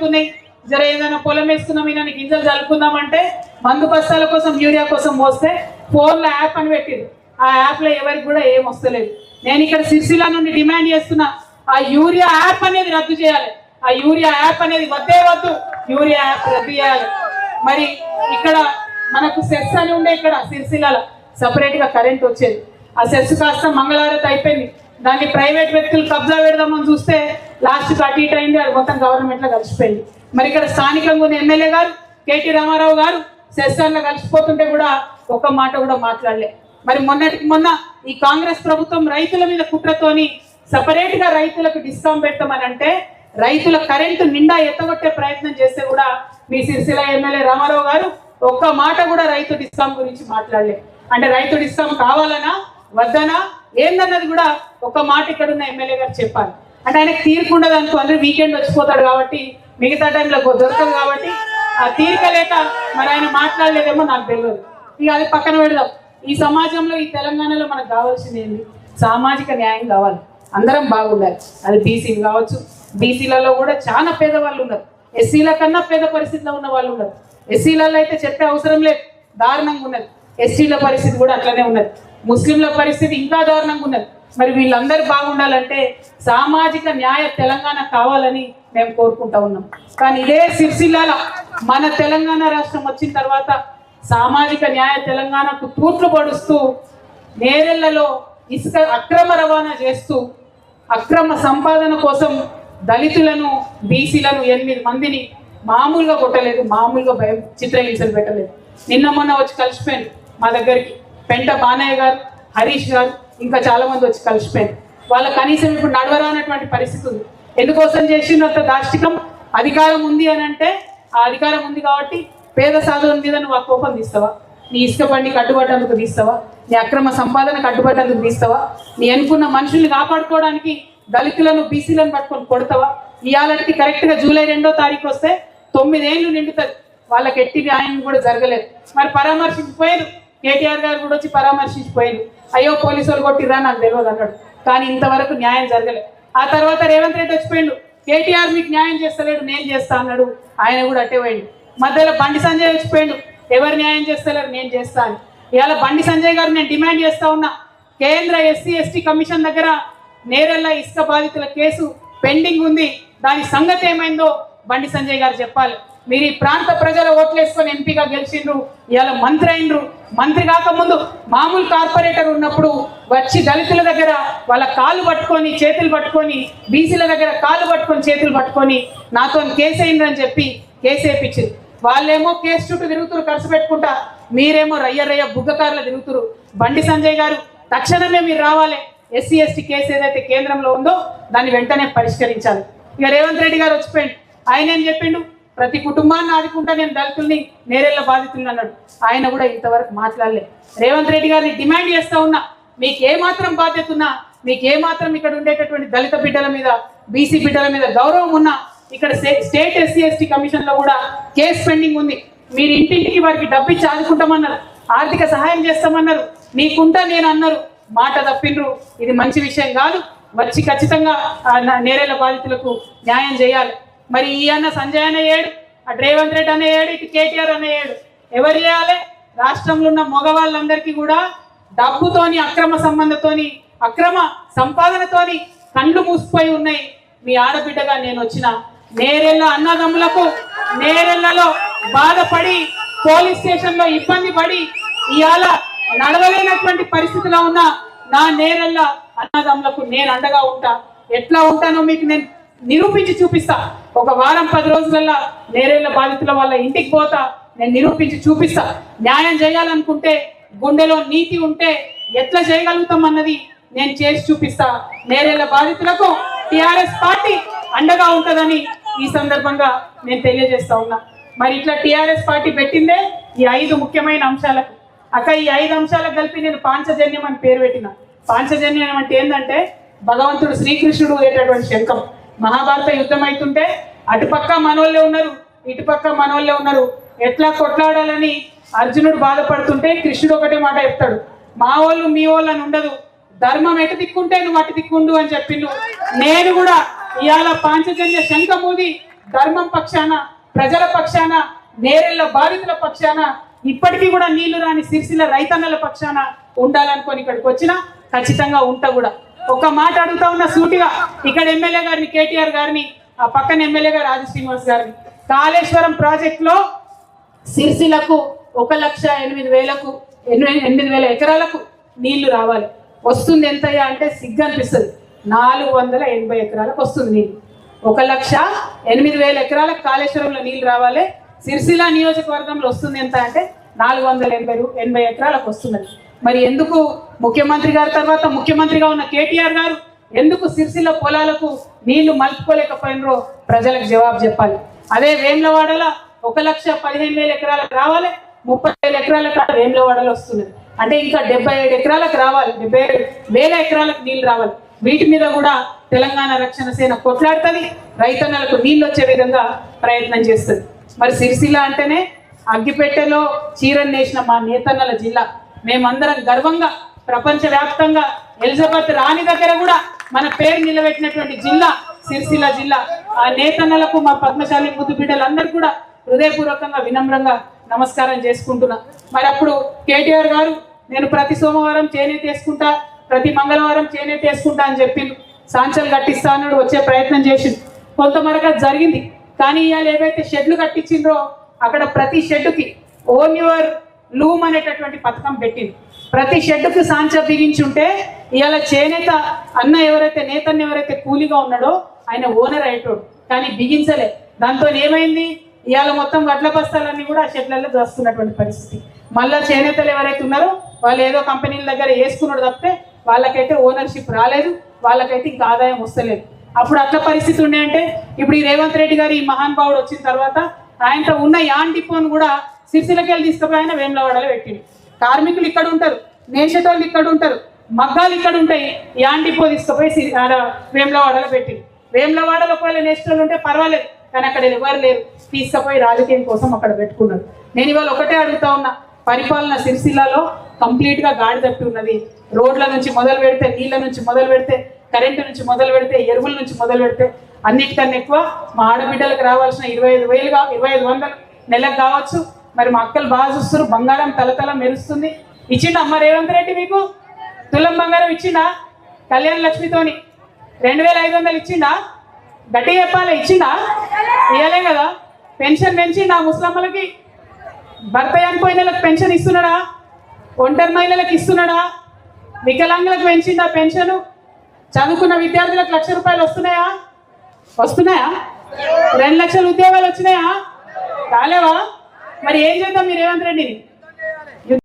పడుతున్నాయి, జర ఏదైనా పొలం వేస్తున్నాం ఈయన గింజలు చల్లుకుందామంటే మందు బస్తాల కోసం యూరియా కోసం మోస్తే ఫోన్లో యాప్ అని పెట్టింది. ఆ యాప్లో ఎవరికి కూడా ఏం వస్తలేదు. నేను ఇక్కడ సిరిసిల్ల నుండి డిమాండ్ చేస్తున్నా, ఆ యూరియా యాప్ అనేది రద్దు చేయాలి. ఆ యూరియా యాప్ అనేది వద్దే వద్దు, యూరియా యాప్ రద్దు చేయాలి. మరి ఇక్కడ మనకు సెస్ అని ఉండే, ఇక్కడ సిరిసిల్లలో సపరేట్గా కరెంట్ వచ్చేది. ఆ సెస్ కాస్త మంగళవారం అయిపోయింది. దాన్ని ప్రైవేట్ వ్యక్తులు కబ్జా పెడదామని చూస్తే లాస్ట్కి అటు ఇటు అయింది, అది మొత్తం గవర్నమెంట్లో కలిసిపోయింది. మరి ఇక్కడ స్థానికంగా ఉన్న ఎమ్మెల్యే గారు కేటీ రామారావు గారు సెస్సార్లో కలిసిపోతుంటే కూడా ఒక్క మాట కూడా మాట్లాడలే. మరి మొన్నటికి మొన్న ఈ కాంగ్రెస్ ప్రభుత్వం రైతుల మీద కుట్రతోని సపరేట్గా రైతులకు డిస్కౌంట్ పెడతామని అంటే రైతుల కరెంటు నిండా ఎత్తగొట్టే ప్రయత్నం చేస్తే కూడా మీ సిరిసిల్ల ఎమ్మెల్యే రామారావు గారు ఒక్క మాట కూడా రైతు డిస్కౌంట్ గురించి మాట్లాడలే. అంటే రైతు డిస్కౌంట్ కావాలనా వద్దనా ఏందన్నది కూడా ఒక మాట ఇక్కడ ఉన్న ఎమ్మెల్యే గారు చెప్పాలి. అంటే ఆయనకు తీరిక ఉండదు అనుకో, అందరూ వీకెండ్ వచ్చిపోతాడు కాబట్టి మిగతా టైంలో దొరకదు కాబట్టి ఆ తీరిక లేక మరి ఆయన మాట్లాడలేదేమో నాకు తెలియదు. ఇక అది పక్కన పెడదాం. ఈ సమాజంలో ఈ తెలంగాణలో మనకు కావాల్సింది ఏంటి? సామాజిక న్యాయం కావాలి, అందరం బాగుండాలి. అది బీసీలు కావచ్చు, బీసీలలో కూడా చాలా పేదవాళ్ళు ఉన్నారు, ఎస్సీల కన్నా పేద పరిస్థితిలో ఉన్న వాళ్ళు ఉన్నారు. ఎస్సీలలో అయితే చెప్పే అవసరం లేదు, దారుణంగా ఉన్నది. ఎస్టీల పరిస్థితి కూడా అట్లనే ఉన్నది, ముస్లింల పరిస్థితి ఇంకా దారుణంగా ఉన్నది. మరి వీళ్ళందరూ బాగుండాలంటే సామాజిక న్యాయ తెలంగాణ కావాలని మేము కోరుకుంటా ఉన్నాం. కానీ ఇదే సిరిసిల్లాల మన తెలంగాణ రాష్ట్రం వచ్చిన తర్వాత సామాజిక న్యాయ తెలంగాణకు తూట్లు పడుస్తూ నేరెళ్లలో ఇసుక అక్రమ రవాణా చేస్తూ అక్రమ సంపాదన కోసం దళితులను బీసీలను 8 మందిని మామూలుగా కొట్టలేదు, మామూలుగా చిత్రహింసలు పెట్టలేదు. నిన్న మొన్న వచ్చి కలిసిపోయాను మా దగ్గరికి పెంట బానయ్య గారు, హరీష్ గారు, ఇంకా చాలా మంది వచ్చి కలిసిపోయారు. వాళ్ళ కనీసం ఇప్పుడు నడవరానటువంటి పరిస్థితి ఉంది. ఎందుకోసం చేసినంత దాష్టికం? అధికారం ఉంది అని అంటే ఆ అధికారం ఉంది కాబట్టి పేద సాధువుల మీద నువ్వు ఆ కోపం తీస్తావా? నీ ఇసుక బండికి అడ్డుపడ్డందుకు తీస్తావా? నీ అక్రమ సంపాదనకు అడ్డుపడ్డందుకు తీస్తావా? నీ అనుకున్న మనుషుల్ని కాపాడుకోవడానికి దళితులను బీసీలను పట్టుకొని కొడతావా? ఇవాళకి కరెక్ట్గా జూలై 2వ తారీఖు వస్తే 9 ఏళ్ళు నిండుతుంది. వాళ్ళకి ఎట్టి న్యాయం కూడా జరగలేదు. మరి పరామర్శించిపోయారు, కేటీఆర్ గారు కూడా వచ్చి పరామర్శించిపోయారు. అయ్యో పోలీసు వాళ్ళు కొట్టిరా నాకు తెలియదు అన్నాడు, కానీ ఇంతవరకు న్యాయం జరగలేదు. ఆ తర్వాత రేవంత్ రెడ్డి వచ్చిపోయాడు, కేటీఆర్ మీకు న్యాయం చేస్తలేడు నేను చేస్తా అన్నాడు, ఆయన కూడా అట్టే పోయాడు. మధ్యలో బండి సంజయ్ వచ్చిపోయాడు, ఎవరు న్యాయం చేస్తలేరు నేను చేస్తా అని. ఇవాళ బండి సంజయ్ గారు నేను డిమాండ్ చేస్తా ఉన్నా, కేంద్ర ఎస్సీ ఎస్టీ కమిషన్ దగ్గర నేరెళ్ళ ఇసుక బాధితుల కేసు పెండింగ్ ఉంది, దాని సంగతి ఏమైందో బండి సంజయ్ గారు చెప్పాలి. మీరు ఈ ప్రాంత ప్రజల ఓట్లేసుకొని ఎంపీగా గెలిచిండ్రు, ఇవాళ మంత్రి అయినరు. మంత్రి కాకముందు మామూలు కార్పొరేటర్ ఉన్నప్పుడు వచ్చి దళితుల దగ్గర వాళ్ళ కాళ్ళు పట్టుకొని చేతులు పట్టుకొని, బీసీల దగ్గర కాళ్ళు పట్టుకొని చేతులు పట్టుకొని నాతో కేసు అయిందని చెప్పి కేసు వేయించింది. వాళ్ళేమో కేసు చుట్టూ తిరుగుతురు ఖర్చు పెట్టుకుంటా, మీరేమో రయ్య బుగ్గకారులు తిరుగుతురు. బండి సంజయ్ గారు తక్షణమే మీరు రావాలి, ఎస్సీ ఎస్టీ కేసు ఏదైతే కేంద్రంలో ఉందో దాన్ని వెంటనే పరిష్కరించాలి. ఇక రేవంత్ రెడ్డి గారు వచ్చిపోయిండు, ఆయన ఏం చెప్పిండు? ప్రతి కుటుంబాన్ని ఆదుకుంటా నేను దళితుల్ని నేరెళ్ళ బాధితుల్ని అన్నాడు. ఆయన కూడా ఇంతవరకు మాట్లాడలే. రేవంత్ రెడ్డి గారిని డిమాండ్ చేస్తా ఉన్నా, మీకు ఏమాత్రం బాధ్యత ఉన్నా, మీకు ఏమాత్రం ఇక్కడ ఉండేటటువంటి దళిత బిడ్డల మీద బీసీ బిడ్డల మీద గౌరవం ఉన్నా, ఇక్కడ స్టేట్ ఎస్సీ ఎస్టీ కమిషన్లో కూడా కేసు పెండింగ్ ఉంది. మీరు ఇంటింటికి వారికి డబ్బు ఇచ్చి ఆదుకుంటామన్నారు, ఆర్థిక సహాయం చేస్తామన్నారు, నీకుంటా నేను అన్నారు, మాట తప్పిండ్రు. ఇది మంచి విషయం కాదు. వచ్చి ఖచ్చితంగా నేరేళ్ల బాధితులకు న్యాయం చేయాలి. మరి ఈ అన్న సంజయ్ అన్న ఏడు, అటు రేవంత్ రెడ్డి అన్న ఏడు, ఇటు కేటీఆర్ అన్న ఏడు, ఎవరు చేయాలి? రాష్ట్రంలో ఉన్న మగవాళ్ళందరికీ కూడా డబ్బుతోని అక్రమ సంబంధతోని అక్రమ సంపాదనతోని కళ్ళు మూసిపోయి ఉన్నాయి. మీ ఆడబిడ్డగా నేను వచ్చిన నేరెళ్ళ అన్నదమ్ములకు నేరెళ్లలో బాధపడి పోలీస్ స్టేషన్లో ఇబ్బంది పడి ఇవాళ నడవలేనటువంటి పరిస్థితిలో ఉన్న నా నేరెళ్ళ అన్నదమ్ములకు నేను అండగా ఉంటా. ఎట్లా ఉంటానో మీకు నేను నిరూపించి చూపిస్తా. ఒక వారం 10 రోజులలో నేరెళ్ళ బాధితుల వాళ్ళ ఇంటికి పోతా, నేను నిరూపించి చూపిస్తా. న్యాయం చేయాలనుకుంటే, గుండెలో నీతి ఉంటే ఎట్లా చేయగలుగుతాం అన్నది నేను చేసి చూపిస్తా. నేరెళ్ళ బాధితులకు టిఆర్ఎస్ పార్టీ అండగా ఉంటుందని ఈ సందర్భంగా నేను తెలియజేస్తా ఉన్నా. మరి ఇట్లా టిఆర్ఎస్ పార్టీ పెట్టిందే ఈ 5 ముఖ్యమైన అంశాలకు. అక్క ఈ 5 అంశాలకు కలిపి నేను పాంచజన్యం అని పేరు పెట్టిన. పాంచజన్యం అంటే ఏంటంటే భగవంతుడు శ్రీకృష్ణుడు వేటటువంటి శంఖం. మహాభారత యుద్ధం అవుతుంటే అటుపక్క మనోళ్ళే ఉన్నారు, ఇటుపక్క మనోళ్ళే ఉన్నారు. ఎట్లా కొట్లాడాలని అర్జునుడు బాధపడుతుంటే కృష్ణుడు ఒకటే మాట చెప్తాడు, మా వాళ్ళు మీ వాళ్ళు అని ఉండదు, ధర్మం ఎటు దిక్కుంటే నువ్వు అటు దిక్కుండు అని చెప్పిండు. నేను కూడా ఇవాళ పాంచజన్య శంఖమూది ధర్మం పక్షాన, ప్రజల పక్షాన, నేరెళ్ల బాధితుల పక్షాన, ఇప్పటికీ కూడా నీళ్లు రాని సిరిసిల్ల రైతన్నల పక్షాన ఉండాలనుకొని ఇక్కడికి వచ్చినా ఖచ్చితంగా ఉంటా కూడా. ఒక మాట అడుగుతా ఉన్న సూటిగా ఇక్కడ ఎమ్మెల్యే గారిని, కేటీఆర్ గారిని, ఆ పక్కన ఎమ్మెల్యే గారు రాజు శ్రీనివాస్ గారిని, కాళేశ్వరం ప్రాజెక్టులో సిరిసిల్లకు 1,08,000 ఎకరాలకు నీళ్లు రావాలి. వస్తుంది ఎంతయ్యా అంటే సిగ్గు అనిపిస్తుంది, 480 ఎకరాలకు వస్తుంది నీళ్ళు. 1,08,000 ఎకరాలకు కాళేశ్వరంలో నీళ్లు రావాలి. సిరిసిల్ల నియోజకవర్గంలో వస్తుంది ఎంత అంటే 480 ఎకరాలకు వస్తున్నది. మరి ఎందుకు ముఖ్యమంత్రి గారి తర్వాత ముఖ్యమంత్రిగా ఉన్న కేటీఆర్ గారు ఎందుకు సిరిసిల్ల పొలాలకు నీళ్లు మలుపుకోలేకపోయినరో ప్రజలకు జవాబు చెప్పాలి. అదే వేములవాడలో 1,15,000 ఎకరాలకు రావాలి, 30,000 ఎకరాలకు వేములవాడలో వస్తున్నది. అంటే ఇంకా 77 ఎకరాలకు రావాలి, 77,000 ఎకరాలకు నీళ్లు రావాలి. వీటి మీద కూడా తెలంగాణ రక్షణ సేన కొట్లాడుతుంది, రైతన్నలకు నీళ్ళు వచ్చే విధంగా ప్రయత్నం చేస్తుంది. మరి సిరిసిల్ల అంటేనే అగ్గిపెట్టెలో చీరను నేసిన మా నేతన్నల జిల్లా. మేమందరం గర్వంగా ప్రపంచవ్యాప్తంగా ఎలిజబెత్ రాణి దగ్గర కూడా మన పేరు నిలబెట్టినటువంటి జిల్లా సిరిసిల్ల జిల్లా. ఆ నేతన్నలకు, మా పద్మశాలి ముద్దు బిడ్డలందరూ కూడా హృదయపూర్వకంగా వినమ్రంగా నమస్కారం చేసుకుంటున్నా. మరి అప్పుడు కేటీఆర్ గారు నేను ప్రతి సోమవారం చేనేత వేసుకుంటా, ప్రతి మంగళవారం చేనేత వేసుకుంటా అని చెప్పిండు. సాంచలు కట్టిస్తా అన్నాడు, వచ్చే ప్రయత్నం చేసిండు, కొంతమరకు జరిగింది. కానీ ఇవాళ ఏవైతే షెడ్లు కట్టించిండ్రో అక్కడ ప్రతి షెడ్డుకి ఓన్ యువర్ లూమ్ అనేటటువంటి పథకం పెట్టింది. ప్రతి షెడ్డుకి సాంచ బిగించుంటే ఇవాళ చేనేత అన్న ఎవరైతే నేతన్న ఎవరైతే కూలీగా ఉన్నాడో ఆయన ఓనర్ అయ్యేటోడు, కానీ బిగించలే. దాంతో ఏమైంది, ఇవాళ మొత్తం వడ్ల బస్తాలన్నీ కూడా ఆ షెడ్లలో దోస్తున్నటువంటి పరిస్థితి. మళ్ళా చేనేతలు ఎవరైతే ఉన్నారో వాళ్ళు ఏదో కంపెనీల దగ్గర వేసుకున్నాడు తప్పితే వాళ్ళకైతే ఓనర్షిప్ రాలేదు, వాళ్ళకైతే ఇంకా ఆదాయం వస్తలేదు. అప్పుడు అట్లా పరిస్థితి ఉండే అంటే ఇప్పుడు ఈ రేవంత్ రెడ్డి గారు ఈ మహానుభావుడు వచ్చిన తర్వాత ఆయనతో ఉన్న యాన్ డిపోను కూడా సిరిసిల్లకి వెళ్ళి తీసుకుపోయి ఆయన వేములవాడలో పెట్టిండు. కార్మికులు ఇక్కడ ఉంటారు, నేషటోళ్ళు ఇక్కడ ఉంటారు, మగ్గాలు ఇక్కడ ఉంటాయి, యాన్ డిపో తీసుకుపోయి వేములవాడలో పెట్టిండు. వేములవాడలో ఒకవేళ నేషటోళ్ళు ఉంటే పర్వాలేదు, కానీ అక్కడ ఎవరు లేరు, తీసుకుపోయి రాజకీయం కోసం అక్కడ పెట్టుకున్నారు. నేను ఇవాళ ఒకటే అడుగుతా ఉన్నా, పరిపాలన సిరిసిల్లలో కంప్లీట్గా గాడి తప్పి ఉన్నది. రోడ్ల నుంచి మొదలు పెడితే, నీళ్ళ నుంచి మొదలు పెడితే, కరెంటు నుంచి మొదలు పెడితే, ఎరువుల నుంచి మొదలు పెడితే అన్నిటికన్నా ఎక్కువ మా ఆడబిడ్డలకు రావాల్సిన 25,500 నెలకు కావచ్చు. మరి మా అక్కలు బాగా చూస్తారు, బంగారం తలతల మెరుస్తుంది. ఇచ్చిండా అమ్మ రేవంత్ రెడ్డి మీకు తులం బంగారం ఇచ్చిండా? కళ్యాణ లక్ష్మితోని 2,500 ఇచ్చిండా? గట్టి చెప్పాలి, ఇచ్చిండా? ఇవ్వలే కదా. పెన్షన్ పెంచిండా ముస్లమ్మలకి? భర్త చనిపోయిన వాళ్ళకి పెన్షన్ ఇస్తున్నాడా? ఒంటరి మహిళలకు ఇస్తున్నాడా? వికలాంగులకు పెంచిందా పెన్షన్? చదువుకున్న విద్యార్థులకు 1,00,000 రూపాయలు వస్తున్నాయా? 2 లక్షల ఉద్యోగాలు వచ్చినాయా? రాలేవా? మరి ఏం చేద్దాం మీరు రేవంత్ రెడ్డిని?